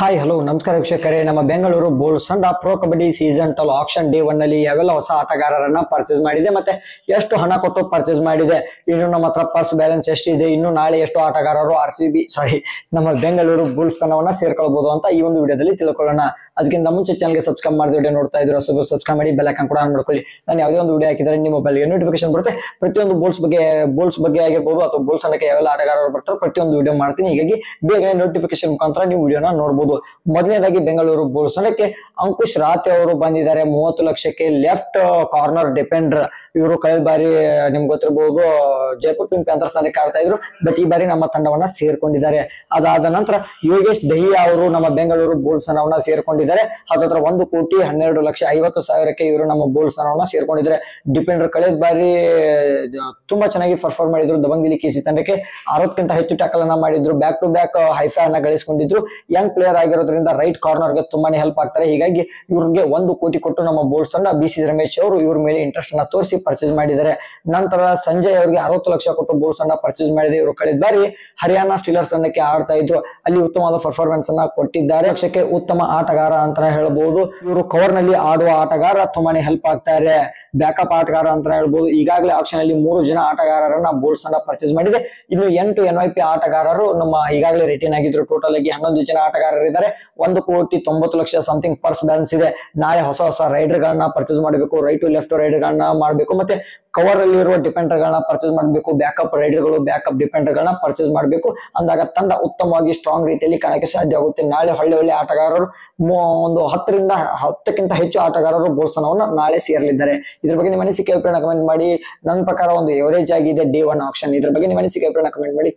Hi hello ನಮಸ್ಕಾರ ವೀಕ್ಷಕರೇ. ನಮ್ಮ ಬೆಂಗಳೂರು ಬುಲ್ಸ್ ತಂಡ pro kabaddi season 12 action day 1 ನಲ್ಲಿ ಯಾವೆಲ್ಲ ಹೊಸ ಆಟಗಾರರನ್ನ ಪರ್ಚೇಸ್ ಮಾಡಿದೆ ಮತ್ತೆ ಎಷ್ಟು ಹಣ ಕೊಟ್ಟು ಪರ್ಚೇಸ್ ಮಾಡಿದೆ, ಇನ್ನು ನಮ್ಮ ಹತ್ರ ಪರ್ಸ್ ಬ್ಯಾಲೆನ್ಸ್ ಎಷ್ಟಿದೆ, ಇನ್ನು ನಾಳೆ ಎಷ್ಟು ಆಟಗಾರರು ನಮ್ಮ ಬೆಂಗಳೂರು ಬುಲ್ಸ್ ತಂಡವನ್ನ ಸೇರ್ಕೊಳ್ಬಹುದು ಅಂತ ಈ ಒಂದು ವಿಡಿಯೋದಲ್ಲಿ ತಿಳ್ಕೊಳ್ಳೋಣ. ಅದಕ್ಕಿಂತ ಮುಂಚೆ ಚಾನಲ್ಗೆ ಸಬ್ಸ್ಕ್ರೈಬ್ ಮಾಡಿದ ವಿಡಿಯೋ ನೋಡ್ತಾ ಇದ್ರು ಸಬ್ಸ್ಕ್ರೈಬ್ ಮಾಡಿ ಬೆಲ್ ಐಕಾನ್ ಕೂಡ ಆನ್ ಮಾಡ್ಕೊಳ್ಳಿ. ನಾನು ಯಾವುದೇ ಒಂದು ವಿಡಿಯೋ ಹಾಕಿದ್ರೆ ನಿಮ್ಮ ಮೊಬೈಲ್ಗೆ ನೋಟಿಫಿಕೇಶನ್ ಬರುತ್ತೆ. ಪ್ರತಿಯೊಂದು ಬುಲ್ಸ್ ಬಗ್ಗೆ ಆಗಿರ್ಬೋದು ಅಥವಾ ಬುಲ್ಸ್ ಅನ್ನಕ್ಕೆ ಯಾವೆಲ್ಲ ಆಟಗಾರರು ಬರ್ತಾರೆ ಪ್ರತಿಯೊಂದು ವಿಡಿಯೋ ಮಾಡ್ತೀನಿ. ಹೀಗಾಗಿ ಬೇಗನೆ ನೋಟಿಫಿಕೇಶನ್ ಮುಖಾಂತರ ನೀವು ವಿಡಿಯೋನ ನೋಡಬಹುದು. ಮೊದಲನೇದಾಗಿ ಬೆಂಗಳೂರು ಬುಲ್ಸ್ ತಂಡಕ್ಕೆ ಅಂಕುಶ್ ರಾತೆ ಅವರು ಬಂದಿದ್ದಾರೆ 30 ಲಕ್ಷಕ್ಕೆ. ಲೆಫ್ಟ್ ಕಾರ್ನರ್ ಡಿಫೆಂಡರ್ ಇವರು ಕಳೆದ ಬಾರಿ ನಿಮ್ಗೆ ಗೊತ್ತಿರಬಹುದು ಜೈಪುರ್ ಪಿಂಕ್ ಪ್ಯಾಂಥರ್ಸ್ ತಂಡಕ್ಕೆ ಆಡ್ತಾ ಇದ್ರು, ಬಟ್ ಈ ಬಾರಿ ನಮ್ಮ ತಂಡವನ್ನ ಸೇರ್ಕೊಂಡಿದ್ದಾರೆ. ಅದಾದ ನಂತರ ಯೋಗೇಶ್ ದಹಿಯಾ ಅವರು ನಮ್ಮ ಬೆಂಗಳೂರು ಬುಲ್ಸ್ ತಂಡವನ್ನ ಸೇರ್ಕೊಂಡಿದ್ದಾರೆ. ಹತ್ರ 1,12,50,000 ಇವರು ನಮ್ಮ ಬುಲ್ಸ್ ತಂಡವನ್ನ ಸೇರ್ಕೊಂಡಿದ್ದಾರೆ. ಡಿಫೆಂಡರ್ ಕಳೆದ ಬಾರಿ ತುಂಬಾ ಚೆನ್ನಾಗಿ ಪರ್ಫಾರ್ಮ್ ಮಾಡಿದ್ರು. ದಬಂಗ್ ಕೆಸಿ ತಂಡಕ್ಕೆ 60ಕ್ಕಿಂತ ಹೆಚ್ಚು ಟ್ಯಾಕಲ್ ಅನ್ನ ಮಾಡಿದ್ರು. ಬ್ಯಾಕ್ ಟು ಬ್ಯಾಕ್ ಹೈಫೈ ಅನ್ನ ಗಳಿಸಿಕೊಂಡಿದ್ರು. ಯಂಗ್ ಪ್ಲೇಯರ್ ಆಗಿರೋದ್ರಿಂದ ರೈಟ್ ಕಾರ್ನರ್ ಗೆ ತುಂಬಾನೇ ಹೆಲ್ಪ್ ಆಗ್ತಾರೆ. ಹೀಗಾಗಿ ಇವ್ರಿಗೆ 1 ಕೋಟಿ ಕೊಟ್ಟು ನಮ್ಮ ಬುಲ್ಸ್ ತಂಡ BC ರಮೇಶ್ ಅವರು ಇವ್ರ ಮೇಲೆ ಇಂಟ್ರೆಸ್ಟ್ ಅನ್ನ ತೋರಿಸಿ ಪರ್ಚೇಸ್ ಮಾಡಿದ್ದಾರೆ. ನಂತರ ಸಂಜಯ್ ಅವರಿಗೆ 60 ಲಕ್ಷ ಕೊಟ್ಟು ಬುಲ್ಸ್ ತಂಡ ಪರ್ಚೇಸ್ ಮಾಡಿದೆ. ಇವರು ಕಳೆದ ಬಾರಿ ಹರಿಯಾಣ ಸ್ಟೀಲರ್ಸ್ ತಂಡಕ್ಕೆ ಆಡ್ತಾ ಇದ್ರು, ಅಲ್ಲಿ ಉತ್ತಮವಾದ ಪರ್ಫಾರ್ಮೆನ್ಸ್ ಅನ್ನ ಕೊಟ್ಟಿದ್ದಾರೆ. ಲಕ್ಷಕ್ಕೆ ಉತ್ತಮ ಆಟಗಾರ ಅಂತಾನೆ ಹೇಳ್ಬಹುದು. ಇವರು ಕವರ್ ನಲ್ಲಿ ಆಡುವ ಆಟಗಾರ, ತುಂಬಾನೇ ಹೆಲ್ಪ್ ಆಗ್ತಾರೆ. ಬ್ಯಾಕಪ್ ಆಟಗಾರ ಅಂತ ಹೇಳ್ಬಹುದು. ಈಗಾಗಲೇ ಆಕ್ಷನ್ ಅಲ್ಲಿ 3 ಜನ ಆಟಗಾರರನ್ನ ಬುಲ್ಸ್ ತಂಡ ಪರ್ಚೇಸ್ ಮಾಡಿದೆ. ಇನ್ನು 8 NYP ಆಟಗಾರರು ನಮ್ಮ ಈಗಾಗಲೇ ರಿಟೈನ್ ಆಗಿದ್ರು. ಟೋಟಲ್ ಆಗಿ 11 ಜನ ಆಟಗಾರರು ಇದ್ದಾರೆ. 1,90,00,000 ಸಮಥಿಂಗ್ ಪರ್ಸ್ ಬ್ಯಾಲೆನ್ಸ್ ಇದೆ. ನಾಳೆ ಹೊಸ ರೈಡರ್ ಗಳನ್ನ ಪರ್ಚೇಸ್ ಮಾಡಬೇಕು, ರೈಟ್ ಟು ಲೆಫ್ಟ್ ರೈಡರ್ ಗಳನ್ನ ಮಾಡಬೇಕು, ಮತ್ತೆ ಕವರ್ ಅಲ್ಲಿ ಇರುವ ಡಿಫೆಂಡರ್ ಗಳನ್ನ ಪರ್ಚೇಸ್ ಮಾಡಬೇಕು, ಬ್ಯಾಕಪ್ ರೈಡರ್ ಗಳು ಬ್ಯಾಕಪ್ ಡಿಫೆಂಡರ್ ಗಳನ್ನ ಪರ್ಚೇಸ್ ಮಾಡಬೇಕು. ಅಂದಾಗ ತಂಡ ಉತ್ತಮವಾಗಿ ಸ್ಟ್ರಾಂಗ್ ರೀತಿಯಲ್ಲಿ ಕಾಣಕ್ಕೆ ಸಾಧ್ಯ ಆಗುತ್ತೆ. ನಾಳೆ ಒಳ್ಳೆ ಆಟಗಾರರು ಒಂದು 10ಕ್ಕಿಂತ ಹೆಚ್ಚು ಆಟಗಾರರು ಬುಲ್ಸ್ ತಂಡವನ್ನು ನಾಳೆ ಸೇರಲಿದ್ದಾರೆ. ಇದ್ರ ಬಗ್ಗೆ ನಿಮ್ಮ ಅನಿಸಿಕೆ ಅಭಿಪ್ರಾಯ ಕಮೆಂಟ್ ಮಾಡಿ. ನನ್ನ ಪ್ರಕಾರ ಒಂದು ಎವರೇಜ್ ಆಗಿದೆ ಡೇ 1 ಆಕ್ಷನ್. ಇದ್ರ ಬಗ್ಗೆ ನಿಮ್ಮ ಅನಿಸಿಕೆ ಅಭಿಪ್ರಾಯ ಕಮೆಂಟ್ ಮಾಡಿ.